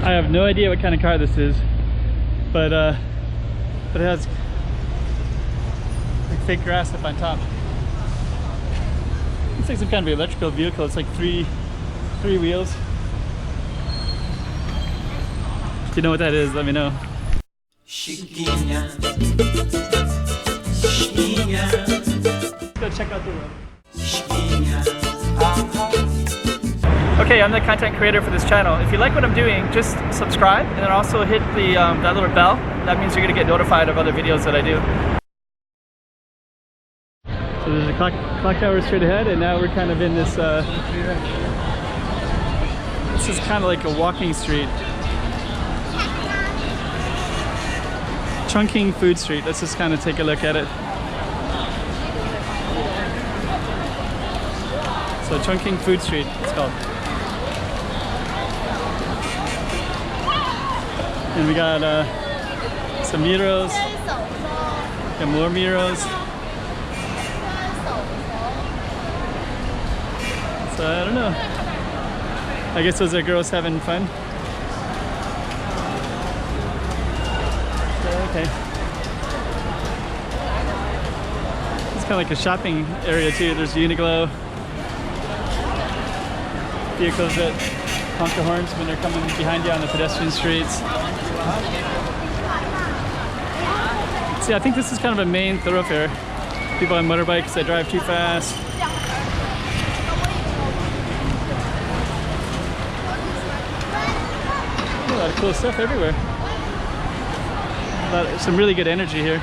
I have no idea what kind of car this is, but it has like fake grass up on top. It's like some kind of electrical vehicle. It's like three wheels. If you know what that is, let me know. Let's go check out the road. Okay, I'm the content creator for this channel. If you like what I'm doing, just subscribe and then also hit the that little bell. That means you're gonna get notified of other videos that I do. So there's a clock tower straight ahead, and now we're kind of in this. This is kind of like a walking street. Chongqing Food Street. Let's just kind of take a look at it. So Chongqing Food Street, it's called. And we got some murals, and more murals. So I don't know. I guess those are girls having fun. So, okay. It's kind of like a shopping area too. There's Uniqlo. Vehicles that honk the horns when they're coming behind you on the pedestrian streets. See, I think this is kind of a main thoroughfare. People on motorbikes that drive too fast. A lot of cool stuff everywhere. Some really good energy here.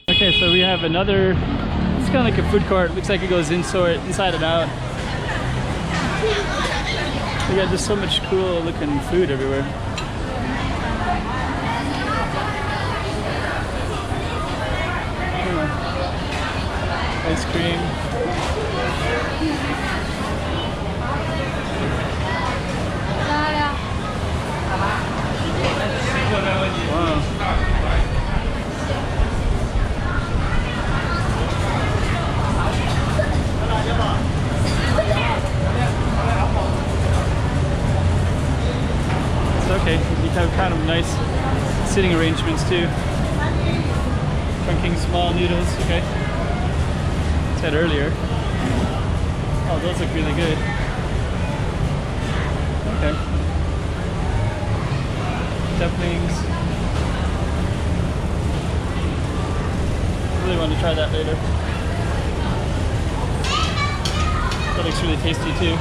Okay, so we have another, it's kind of like a food court. Looks like it goes inside and out. We got just so much cool looking food everywhere. Ice cream. Wow. Okay, you have kind of nice sitting arrangements too. Chongqing small noodles, okay. Said earlier. Oh, those look really good. Okay. Dumplings. Really want to try that later. That looks really tasty too.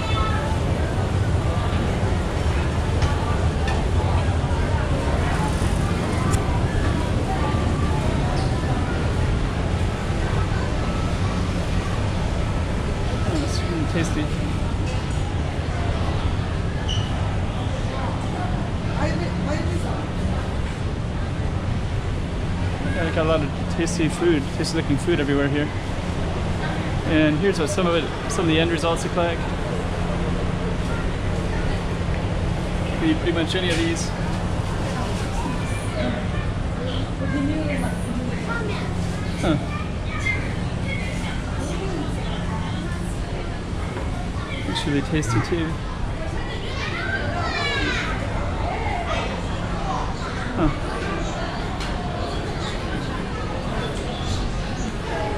Tasty. Yeah, got a lot of tasty food, tasty looking food everywhere here. And here's what some of the end results look like. You can eat pretty much any of these. Huh. It's really tasty too. Huh.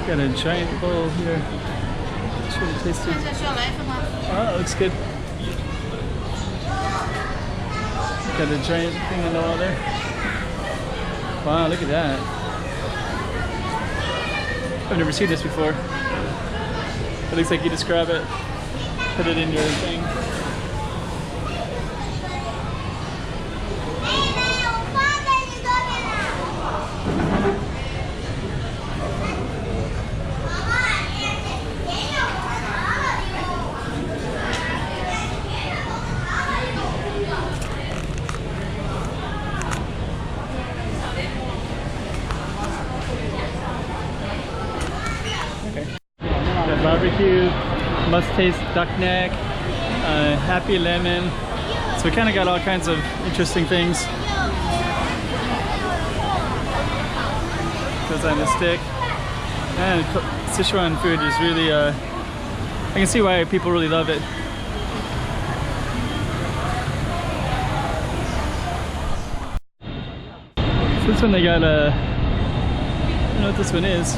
Got a giant bowl here. It's really tasty. Oh, that looks good. Got a giant thing on the wall there. Wow, look at that. I've never seen this before. It looks like you just grab it, put it in your thing. Barbecue, must taste duck neck, happy lemon. So we kind of got all kinds of interesting things. Goes on the stick. And Sichuan food is really I can see why people really love it. So this one they got a, I don't know what this one is.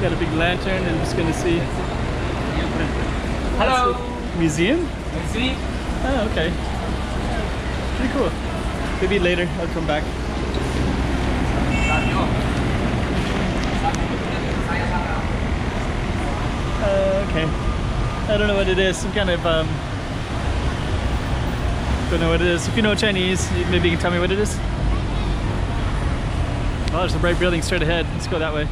Got a big lantern and I'm just gonna see. Hello. Museum? See? Oh, okay. Pretty cool. Maybe later I'll come back. Okay. I don't know what it is. Some kind of don't know what it is. If you know Chinese, maybe you can tell me what it is. Oh, there's a bright building straight ahead. Let's go that way.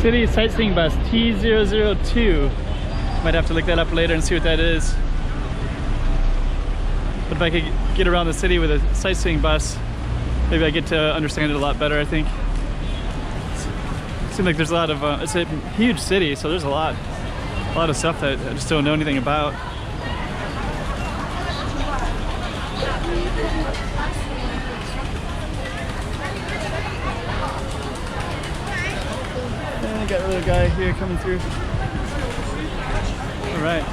City sightseeing bus T002. Might have to look that up later and see what that is. But if I could get around the city with a sightseeing bus, maybe I get to understand it a lot better, I think. It seems like there's a lot of, it's a huge city, so there's a lot of stuff that I just don't know anything about. And I got a little guy here coming through. All right.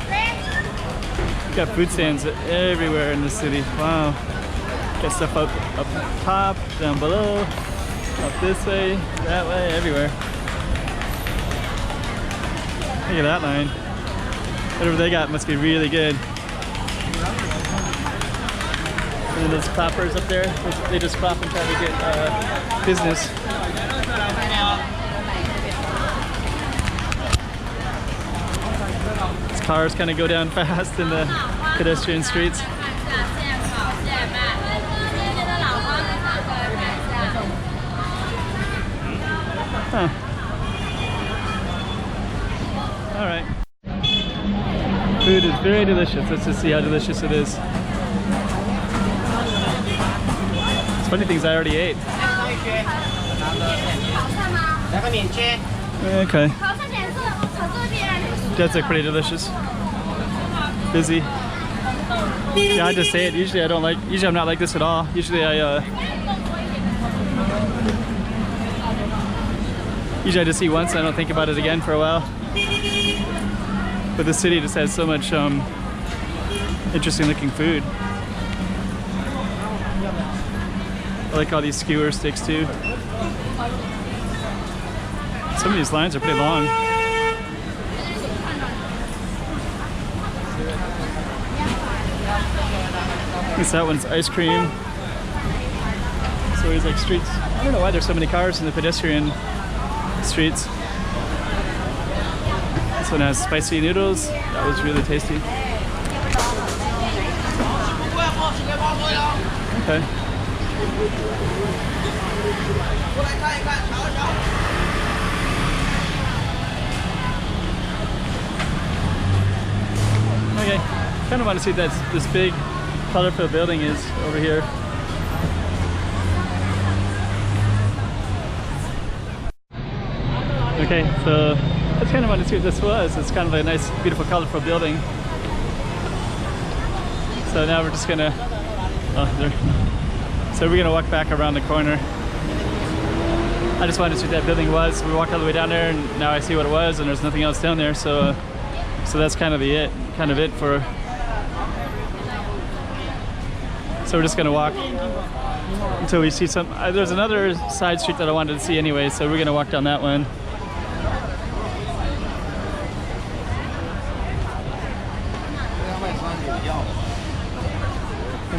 Got food stands everywhere in the city. Wow. Got stuff up top, down below, up this way, that way, everywhere. Look at that line. Whatever they got must be really good. And then those clappers up there, they just clap and try to get business. These cars kind of go down fast in the pedestrian streets. Huh. All right. Food is very delicious. Let's just see how delicious it is. It's funny things I already ate. Okay. That's like pretty delicious. Busy. Yeah, I just ate. Usually I don't like. Usually I'm not like this at all. Usually I just eat once and I don't think about it again for a while. But the city just has so much interesting looking food. I like all these skewer sticks too. Some of these lines are pretty long. I guess that one's ice cream. So there's like streets. I don't know why there's so many cars in the pedestrian streets. This one has spicy noodles. That was really tasty. Okay. Okay. Kind of want to see what this big, colorful building is over here. Okay, so I just kind of wanted to see what this was. It's kind of a nice, beautiful, colorful building. So now we're just gonna, so we're gonna walk back around the corner. I just wanted to see what that building was. We walked all the way down there, and now I see what it was, and there's nothing else down there. So, so that's kind of it for. So we're just gonna walk until we see some. There's another side street that I wanted to see anyway, so we're gonna walk down that one.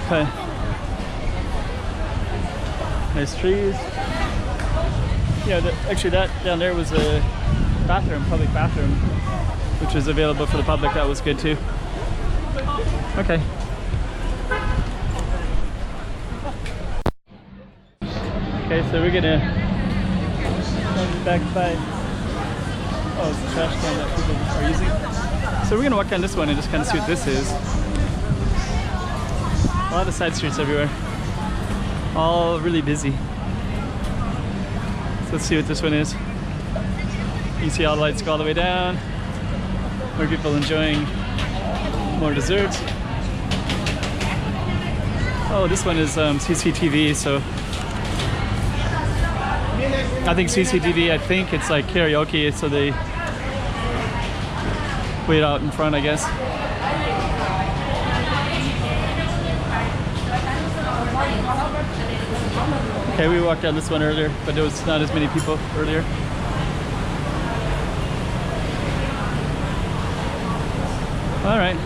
Okay. Nice trees. Yeah, actually that down there was a bathroom, public bathroom, which is available for the public. That was good too. Okay. Okay, so we're gonna come back by. Oh, it's the trash can that people are using. So we're gonna walk down this one and just kind of see what this is. A lot of side streets everywhere. All really busy. So let's see what this one is. You can see all the lights go all the way down. More people enjoying more desserts. Oh, this one is CCTV, so I think CCTV, I think it's like karaoke, so they wait out in front, I guess. Okay, we walked down this one earlier, but there was not as many people earlier. All right.